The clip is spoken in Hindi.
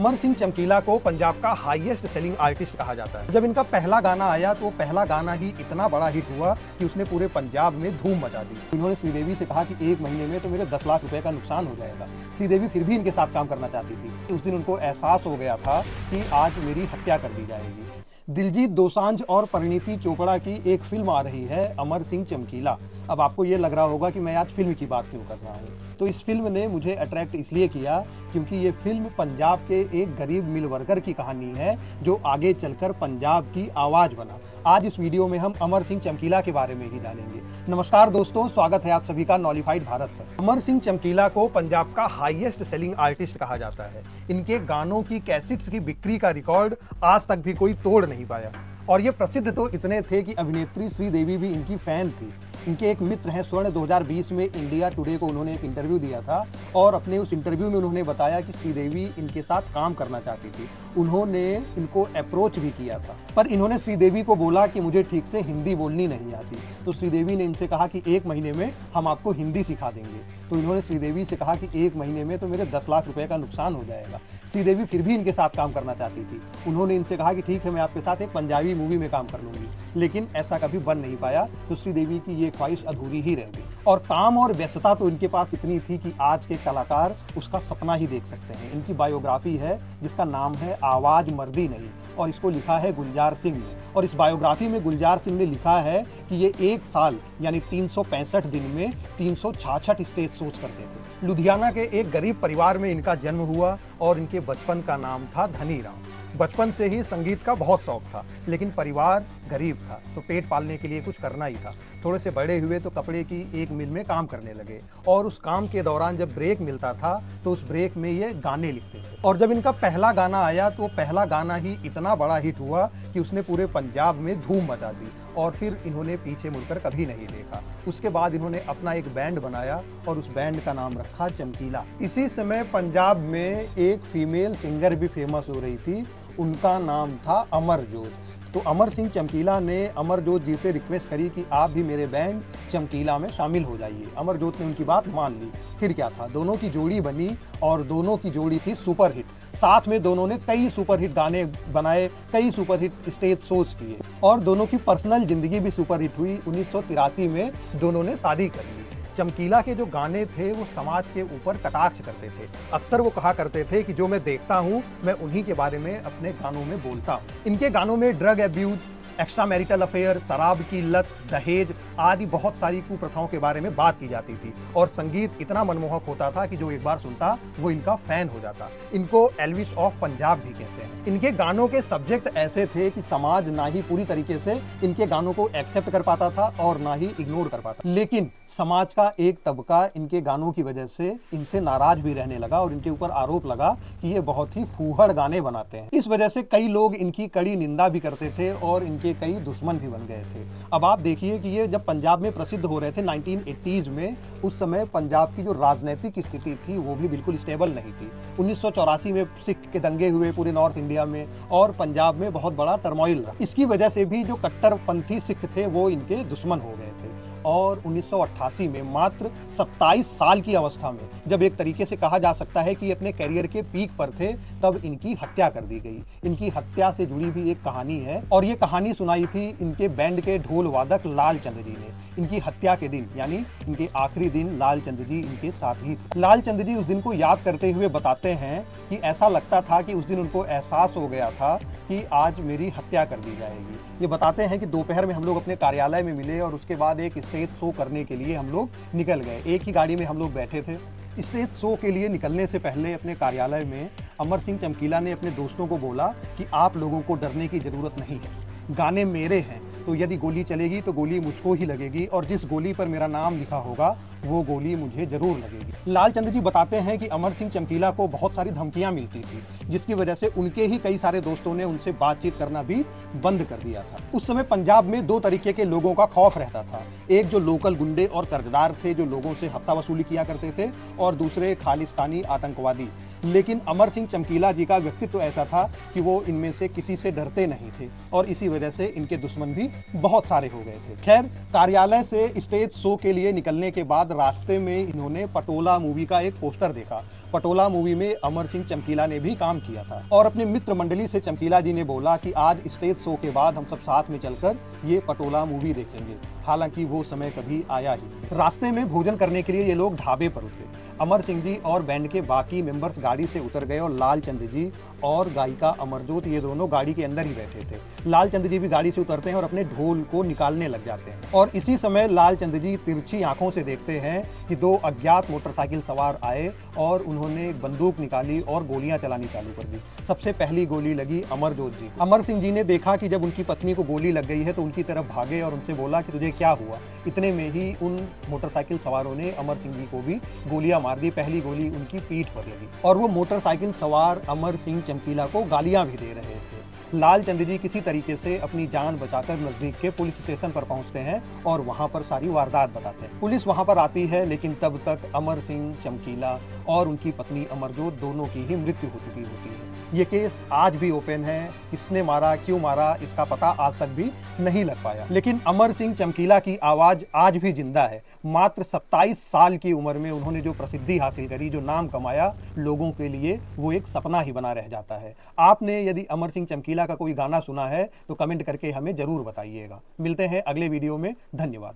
अमर सिंह चमकीला को पंजाब का हाईएस्ट सेलिंग आर्टिस्ट कहा जाता है। जब इनका पहला गाना आया तो पहला गाना ही इतना बड़ा हिट हुआ कि उसने पूरे पंजाब में धूम मचा दी। इन्होंने श्रीदेवी से कहा कि 1 महीने में तो मेरे 10 लाख रुपए का नुकसान हो जाएगा। श्रीदेवी फिर भी इनके साथ काम करना चाहती थी। उस दिन उनको एहसास हो गया था कि आज मेरी हत्या कर दी जाएगी। दिलजीत दोसांझ और परिणीति चोपड़ा की एक फिल्म आ रही है अमर सिंह चमकीला। अब आपको ये लग रहा होगा कि मैं आज फिल्म की बात क्यों कर रहा हूँ। तो इस फिल्म ने मुझे अट्रैक्ट इसलिए किया क्योंकि ये फिल्म पंजाब के एक गरीब मिल वर्कर की कहानी है जो आगे चलकर पंजाब की आवाज़ बना। आज इस वीडियो में हम अमर सिंह चमकीला के बारे में ही जानेंगे। नमस्कार दोस्तों, स्वागत है आप सभी का नॉलीफाइड भारत पर। अमर सिंह चमकीला को पंजाब का हाईएस्ट सेलिंग आर्टिस्ट कहा जाता है। इनके गानों की कैसेट्स की बिक्री का रिकॉर्ड आज तक भी कोई तोड़ नहीं पाया। और ये प्रसिद्ध तो इतने थे कि अभिनेत्री श्रीदेवी भी इनकी फैन थी। इनके एक मित्र हैं स्वर्ण, 2020 में इंडिया टुडे को उन्होंने एक इंटरव्यू दिया था और अपने उस इंटरव्यू में उन्होंने बताया कि श्रीदेवी इनके साथ काम करना चाहती थी। उन्होंने इनको अप्रोच भी किया था, पर इन्होंने श्रीदेवी को बोला कि मुझे ठीक से हिंदी बोलनी नहीं आती। तो श्रीदेवी ने इनसे कहा कि 1 महीने में हम आपको हिंदी सिखा देंगे। तो इन्होंने श्रीदेवी से कहा कि 1 महीने में तो मेरे 10 लाख रुपए का नुकसान हो जाएगा। श्रीदेवी फिर भी इनके साथ काम करना चाहती थी। उन्होंने इनसे कहा कि ठीक है, मैं आपके साथ एक पंजाबी मूवी में काम कर लूंगी, लेकिन ऐसा कभी बन नहीं पाया। तो श्रीदेवी की ये ख्वाहिश अधूरी ही रह गई। और काम और व्यस्तता तो इनके पास इतनी थी कि आज के कलाकार उसका सपना ही देख सकते हैं। इनकी बायोग्राफी है जिसका नाम है आवाज मर्दी नहीं, और इसको लिखा है गुलजार सिंह ने। और इस बायोग्राफी में गुलजार सिंह ने लिखा है कि ये 1 साल यानी 365 दिन में 366 स्टेज शोज करते थे। लुधियाना के एक गरीब परिवार में इनका जन्म हुआ और इनके बचपन का नाम था धनी राम। बचपन से ही संगीत का बहुत शौक था, लेकिन परिवार गरीब था तो पेट पालने के लिए कुछ करना ही था। थोड़े से बड़े हुए तो कपड़े की एक मिल में काम करने लगे और उस काम के दौरान जब ब्रेक मिलता था तो उस ब्रेक में ये गाने लिखते थे। और जब इनका पहला गाना आया तो पहला गाना ही इतना बड़ा हिट हुआ कि उसने पूरे पंजाब में धूम मचा दी और फिर इन्होंने पीछे मुड़कर कभी नहीं देखा। उसके बाद इन्होंने अपना एक बैंड बनाया और उस बैंड का नाम रखा चमकीला। इसी समय पंजाब में एक फीमेल सिंगर भी फेमस हो रही थी, उनका नाम था अमरजोत। तो अमर सिंह चमकीला ने अमरजोत जी से रिक्वेस्ट करी कि आप भी मेरे बैंड चमकीला में शामिल हो जाइए। अमरजोत ने उनकी बात मान ली। फिर क्या था, दोनों की जोड़ी बनी और दोनों की जोड़ी थी सुपर हिट। साथ में दोनों ने कई सुपर हिट गाने बनाए, कई सुपर हिट स्टेज शोज किए और दोनों की पर्सनल जिंदगी भी सुपर हिट हुई। 1983 में दोनों ने शादी कर ली। चमकीला के जो गाने थे वो समाज के ऊपर कटाक्ष करते थे। अक्सर वो कहा करते थे कि जो मैं देखता हूँ मैं उन्हीं के बारे में अपने गानों में बोलता हूँ। इनके गानों में drug abuse, extra marital affair, शराब की लत, दहेज आदि बहुत सारी कुप्रथाओं के बारे में बात की जाती थी और संगीत इतना मनमोहक होता था कि जो एक बार सुनता वो इनका फैन हो जाता। इनको एल्विस ऑफ पंजाब भी कहते हैं। इनके गानों के सब्जेक्ट ऐसे थे कि समाज ना ही पूरी तरीके से इनके गानों को एक्सेप्ट कर पाता था और ना ही इग्नोर कर पाता, लेकिन समाज का एक तबका इनके गानों की वजह से इनसे नाराज भी रहने लगा और इनके ऊपर आरोप लगा कि ये बहुत ही फूहड़ गाने बनाते हैं। इस वजह से कई लोग इनकी कड़ी निंदा भी करते थे और इनके कई दुश्मन भी बन गए थे। अब आप देखिए कि ये जब पंजाब में प्रसिद्ध हो रहे थे 1980s में, उस समय पंजाब की जो राजनीतिक स्थिति थी वो भी बिल्कुल स्टेबल नहीं थी। 1984 में सिख के दंगे हुए पूरे नॉर्थ इंडिया में और पंजाब में बहुत बड़ा टर्मोइल रहा। इसकी वजह से भी जो कट्टरपंथी सिख थे वो इनके दुश्मन हो गए थे। और 1988 में मात्र 27 साल की अवस्था में, जब एक तरीके से कहा जा सकता है कि अपने करियर के पीक पर थे, तब इनकी हत्या कर दी गई। इनकी हत्या से जुड़ी भी एक कहानी है और ये कहानी सुनाई थी इनके बैंड के ढोल वादक लालचंद जी ने। इनकी हत्या के दिन यानी इनके आखिरी दिन लालचंद जी इनके साथ ही थे। लालचंद जी उस दिन को याद करते हुए बताते हैं कि ऐसा लगता था कि उस दिन उनको एहसास हो गया था कि आज मेरी हत्या कर दी जाएगी। ये बताते हैं कि दोपहर में हम लोग अपने कार्यालय में मिले और उसके बाद एक स्टेज शो करने के लिए हम लोग निकल गए। एक ही गाड़ी में हम लोग बैठे थे। स्टेज शो के लिए निकलने से पहले अपने कार्यालय में अमर सिंह चमकीला ने अपने दोस्तों को बोला कि आप लोगों को डरने की जरूरत नहीं है, गाने मेरे हैं, तो यदि गोली चलेगी तो गोली मुझको ही लगेगी और जिस गोली पर मेरा नाम लिखा होगा वो गोली मुझे जरूर लगेगी। लालचंद जी बताते हैं कि अमर सिंह चमकीला को बहुत सारी धमकियां मिलती थी, जिसकी वजह से उनके ही कई सारे दोस्तों ने उनसे बातचीत करना भी बंद कर दिया था। उस समय पंजाब में 2 तरीके के लोगों का खौफ रहता था। एक जो लोकल गुंडे और कर्जदार थे जो लोगों से हफ्ता वसूली किया करते थे, और दूसरे खालिस्तानी आतंकवादी। लेकिन अमर सिंह चमकीला जी का व्यक्तित्व ऐसा था कि वो इनमें से किसी से डरते नहीं थे और इसी वजह से इनके दुश्मन भी बहुत सारे हो गए थे। खैर, कार्यालय से स्टेज शो के लिए निकलने के बाद रास्ते में इन्होंने पटोला मूवी का एक पोस्टर देखा। पटोला मूवी में अमर सिंह चमकीला ने भी काम किया था और अपने मित्र मंडली से चमकीला जी ने बोला कि आज स्टेज शो के बाद हम सब साथ में चलकर ये पटोला मूवी देखेंगे। हालांकि वो समय कभी आया ही नहीं। रास्ते में भोजन करने के लिए ये लोग ढाबे पर उतरे। अमर सिंह जी और बैंड के बाकी मेंबर्स गाड़ी से उतर गए और लालचंद जी और गायिका अमरजोत ये दोनों गाड़ी के अंदर ही बैठे थे। लालचंद जी भी गाड़ी से उतरते हैं और अपने ढोल को निकालने लग जाते हैं और इसी समय लालचंद जी तिरछी आंखों से देखते हैं कि दो अज्ञात मोटरसाइकिल सवार आए और उन्होंने एक बंदूक निकाली और गोलियां चलानी चालू कर दी। सबसे पहली गोली लगी अमरजोत जी को। अमर सिंह जी ने देखा कि जब उनकी पत्नी को गोली लग गई है तो उनकी तरफ भागे और उनसे बोला कि तुझे क्या हुआ। इतने में ही उन मोटरसाइकिल सवारों ने अमर सिंह जी को भी गोलियां मार दी। पहली गोली उनकी पीठ पर लगी और वो मोटरसाइकिल सवार अमर सिंह चमकीला को गालियां भी दे रहे थे। लालचंद जी किसी तरीके से अपनी जान बचाकर नजदीक के पुलिस स्टेशन पर पहुंचते हैं और वहां पर सारी वारदात बताते हैं। पुलिस वहां पर आती है, लेकिन तब तक अमर सिंह चमकीला और उनकी पत्नी अमरजोत दोनों की ही मृत्यु हो चुकी होती है। ये केस आज भी ओपन है। किसने मारा, क्यों मारा, इसका पता आज तक भी नहीं लग पाया। लेकिन अमर सिंह चमकीला की आवाज आज भी जिंदा है। मात्र 27 साल की उम्र में उन्होंने जो प्रसिद्धि हासिल करी, जो नाम कमाया, लोगों के लिए वो एक सपना ही बना रह जाता है। आपने यदि अमर सिंह चमकीला का कोई गाना सुना है तो कमेंट करके हमें जरूर बताइएगा। मिलते हैं अगले वीडियो में। धन्यवाद।